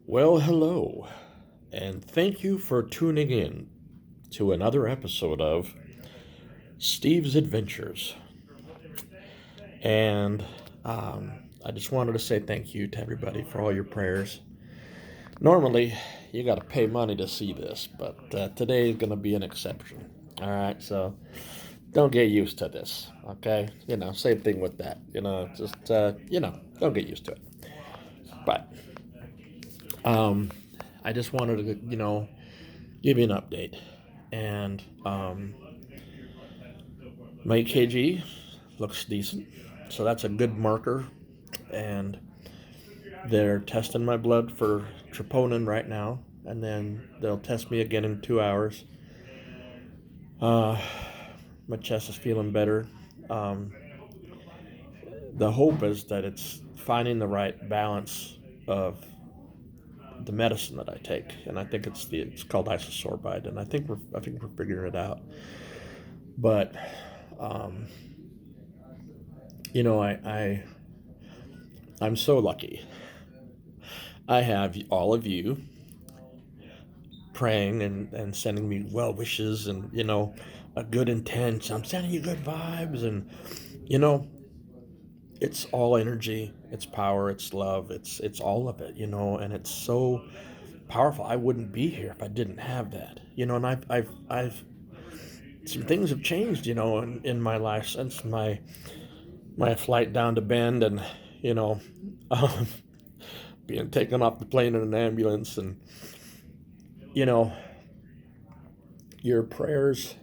Well, hello, and thank you for tuning in to another episode of Steve's Adventures. And I just wanted to say thank you to everybody for all your prayers. Normally, you got to pay money to see this, but today is going to be an exception. All right, so don't get used to this, okay? Same thing with that. Don't get used to it. But um, I just wanted to, give you an update. And my EKG looks decent, so that's a good marker. And they're testing my blood for troponin right now, and then they'll test me again in 2 hours. Uh, my chest is feeling better. Um, the hope is that it's finding the right balance of the medicine that I take, and I think it's called isosorbide, and I think we're figuring it out. But um, you know, I'm so lucky. I have all of you praying and sending me well wishes and a good intent. I'm sending you good vibes, and you know it's all energy, it's power, it's love, it's all of it, and it's so powerful. I wouldn't be here if I didn't have that, and I've some things have changed, in my life since my flight down to Bend, and you know um, being taken off the plane in an ambulance, and you know your prayers,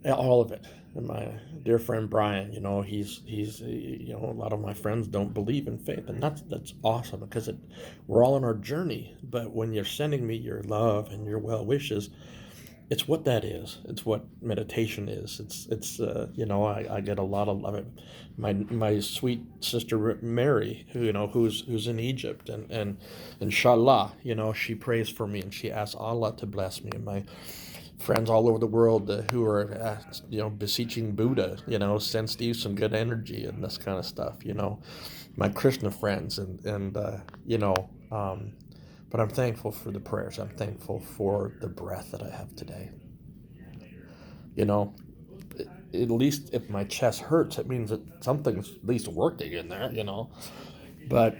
all of it. And my dear friend Brian, a lot of my friends don't believe in faith, and that's awesome because we're all on our journey. But when you're sending me your love and your well wishes, it's what that is. It's what meditation is. I get a lot of love. My sweet sister Mary, who's in Egypt, and inshallah, she prays for me and she asks Allah to bless me. And my friends all over the world who are beseeching Buddha, send Steve some good energy and this kind of stuff. My Krishna friends, and but I'm thankful for the prayers. I'm thankful for the breath that I have today. You know, at least if my chest hurts, it means that something's at least working in there. But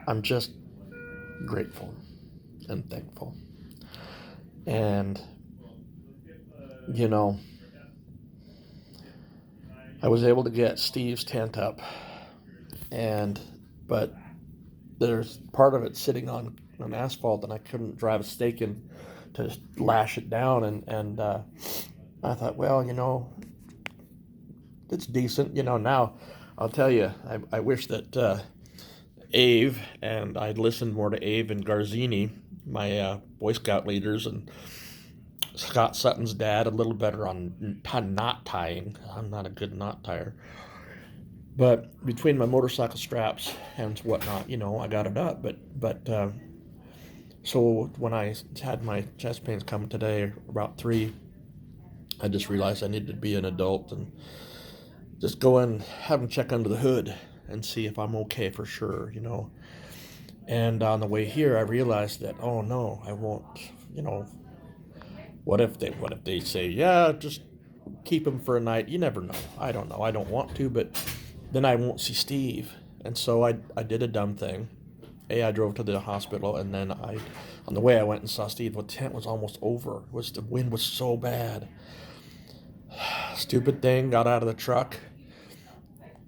I'm just grateful and thankful. And you know, I was able to get Steve's tent up, and but there's part of it sitting on asphalt, and I couldn't drive a stake in to lash it down, and I thought, well, it's decent. Now I'll tell you, I wish that Ave, and I'd listened more to Ave and Garzini, my Boy Scout leaders, and Scott Sutton's dad, a little better on knot tying. I'm not a good knot tyer. But between my motorcycle straps and whatnot, I got it up. But so when I had my chest pains come today about 3, I just realized I needed to be an adult and just go and have them check under the hood and see if I'm okay for sure. And on the way here, I realized that, oh no, I won't. What if they say, yeah, just keep him for a night? You never know. I don't know. I don't want to, but then I won't see Steve. And so I did a dumb thing. I drove to the hospital, and then on the way I went and saw Steve. The tent was almost over. The wind was so bad. Stupid thing. Got out of the truck.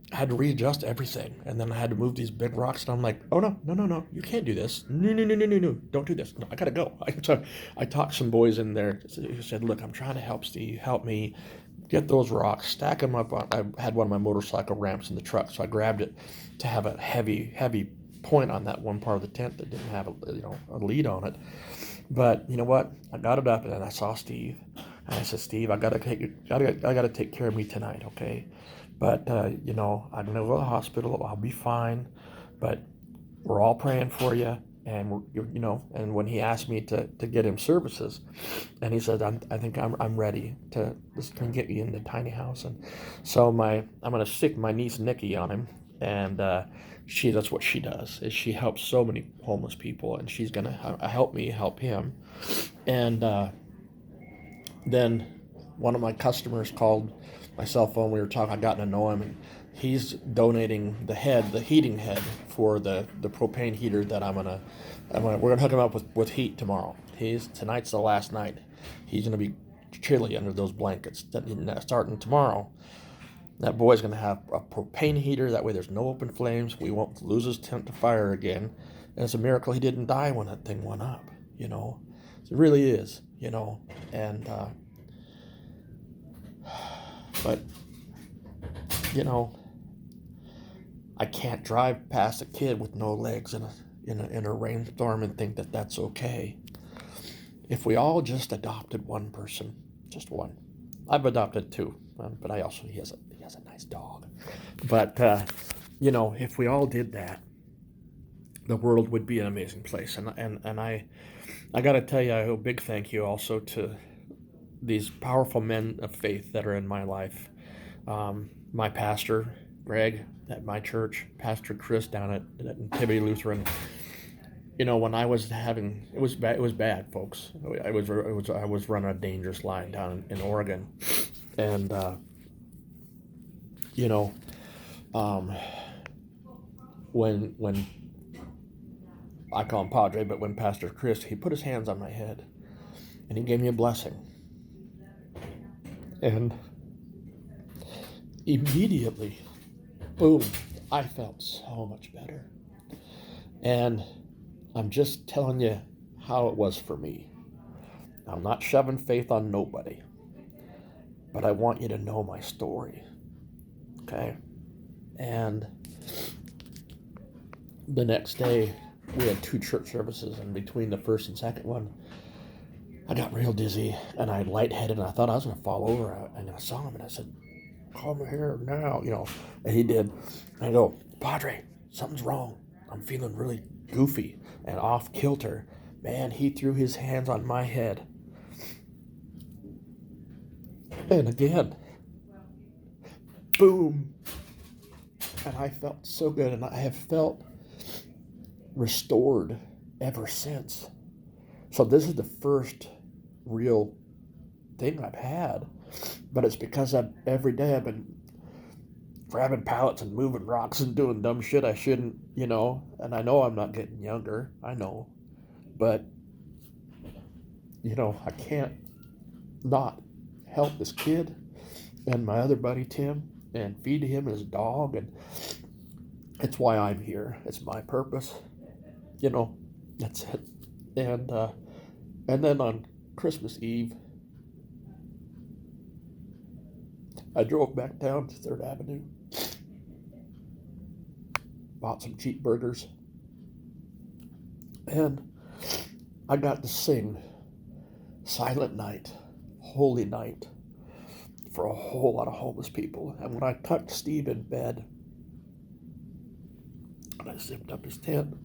I had to readjust everything, and then I had to move these big rocks. And I'm like, oh no, no, no, no, you can't do this. No, no, no, no, no, no, don't do this. No, I gotta go. I talked some boys in there who said, look, I'm trying to help Steve. Help me get those rocks, stack them up. I had one of my motorcycle ramps in the truck, so I grabbed it to have a heavy, heavy point on that one part of the tent that didn't have a lead on it. But you know what? I got it up, and then I saw Steve, and I said, Steve, I gotta take care of me tonight, okay? But I'm gonna go to the hospital. I'll be fine. But we're all praying for you, and and when he asked me to get him services, and he said, I think I'm ready to this can get you in the tiny house. And so I'm gonna stick my niece Nikki on him, and that's what she does, is she helps so many homeless people, and she's gonna help me help him. And then one of my customers called my cell phone. We were talking. I got to know him, and he's donating the heating head for the propane heater that we're gonna hook him up with heat tomorrow. Tonight's the last night. He's gonna be chilly under those blankets. Starting tomorrow, that boy's gonna have a propane heater. That way, there's no open flames. We won't lose his tent to fire again. And it's a miracle he didn't die when that thing went up. It really is. And but I can't drive past a kid with no legs in a rainstorm and think that that's okay. If we all just adopted one person, just one. I've adopted two, but he has a nice dog. But if we all did that, the world would be an amazing place. And I got to tell you, I owe a big thank you also to these powerful men of faith that are in my life. My pastor, Greg, at my church, Pastor Chris down at Nativity Lutheran. When I was it was bad. It was bad, folks. I was running a dangerous line down in Oregon, and when I call him Padre, but when Pastor Chris, he put his hands on my head, and he gave me a blessing, and immediately, boom, I felt so much better. And I'm just telling you how it was for me. I'm not shoving faith on nobody, but I want you to know my story, okay? And the next day, we had 2 church services, and between the first and second one, I got real dizzy, and I lightheaded, and I thought I was going to fall over, and I saw him, and I said, "Come here now," and he did. And I go, "Padre, something's wrong. I'm feeling really goofy and off kilter." Man, he threw his hands on my head. And again, boom. And I felt so good, and I have felt restored ever since. So this is the first real thing I've had, but it's because every day I've been grabbing pallets and moving rocks and doing dumb shit I shouldn't, and I know I'm not getting younger, I know, but I can't not help this kid and my other buddy Tim and feed him his dog, and it's why I'm here. It's my purpose, that's it. And then on Christmas Eve, I drove back down to 3rd Avenue, bought some cheap burgers, and I got to sing Silent Night, Holy Night for a whole lot of homeless people. And when I tucked Steve in bed and I zipped up his tent,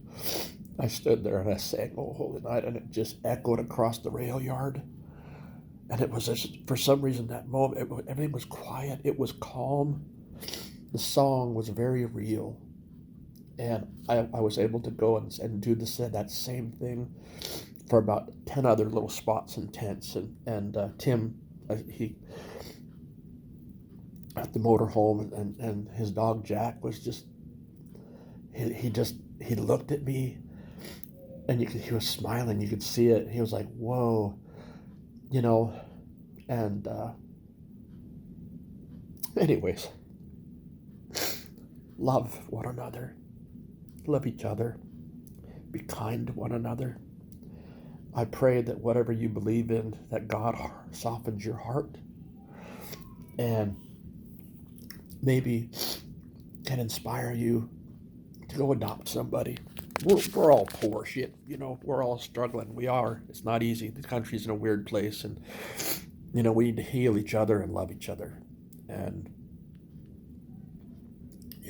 I stood there and I sang "Oh Holy Night," and it just echoed across the rail yard. And it was just, for some reason, that moment, everything was quiet. It was calm. The song was very real. And I was able to go and do that same thing for about 10 other little spots and tents. And Tim, he at the motorhome, and his dog Jack was just, he looked at me, and he was smiling. You could see it. He was like, "Whoa," and anyways, love one another, love each other, be kind to one another. I pray that whatever you believe in, that God softens your heart and maybe can inspire you to go adopt somebody. We're all poor shit, we're all struggling. We are. It's not easy. The country's in a weird place, and we need to heal each other and love each other. And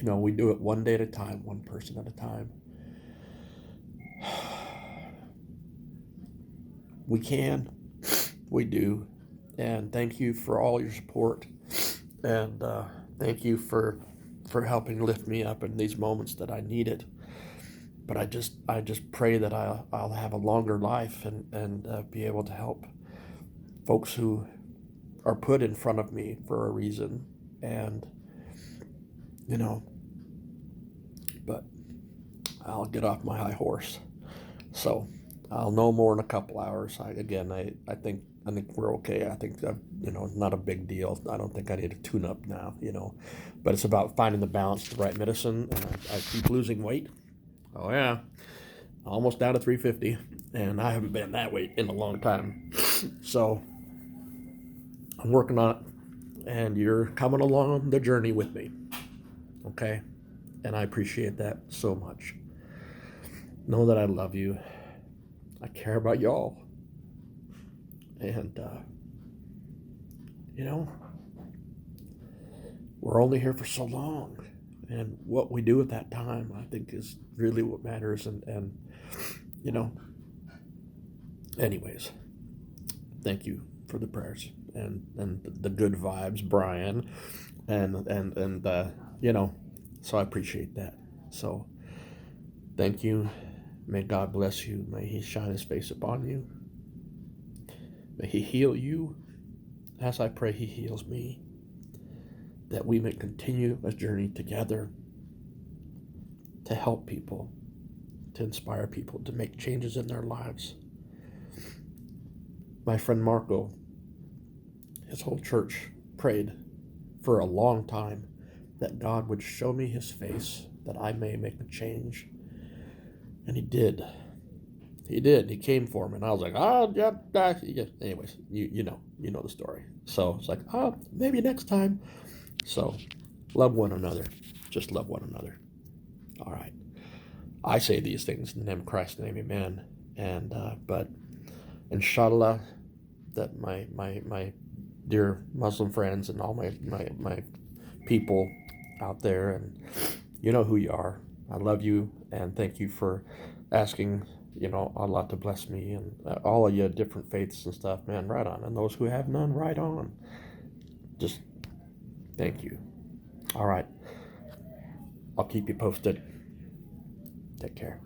we do it one day at a time, one person at a time. We can. We do. And thank you for all your support. And thank you for helping lift me up in these moments that I need it. But I just pray that I'll have a longer life and be able to help folks who are put in front of me for a reason. And you know, but I'll get off my high horse. So I'll know more in a couple hours. I think we're okay. I think not a big deal. I don't think I need a tune up now. But it's about finding the balance, the right medicine, and I keep losing weight. Oh yeah, almost down to 350, and I haven't been that weight in a long time. So I'm working on it, and you're coming along the journey with me. Okay, and I appreciate that so much. Know that I love you. I care about y'all. And, you know, we're only here for so long. And what we do at that time, I think, is really what matters. And you know, anyways, thank you for the prayers and the good vibes, Brian. And so I appreciate that. So thank you. May God bless you. May He shine His face upon you. May He heal you as I pray He heals me, that we may continue a journey together to help people, to inspire people, to make changes in their lives. My friend Marco, his whole church prayed for a long time that God would show me His face, that I may make a change. And He did. He did. He came for him, and I was like, yeah. Anyways, you know the story. So it's like, maybe next time. So love one another. Just love one another. All right. I say these things in the name of Christ, in the name of Amen. And but inshallah, that my dear Muslim friends and all my people out there, and you know who you are. I love you, and thank you for asking, Allah to bless me, and all of you different faiths and stuff, man, right on. And those who have none, right on. Just thank you. All right. I'll keep you posted. Take care.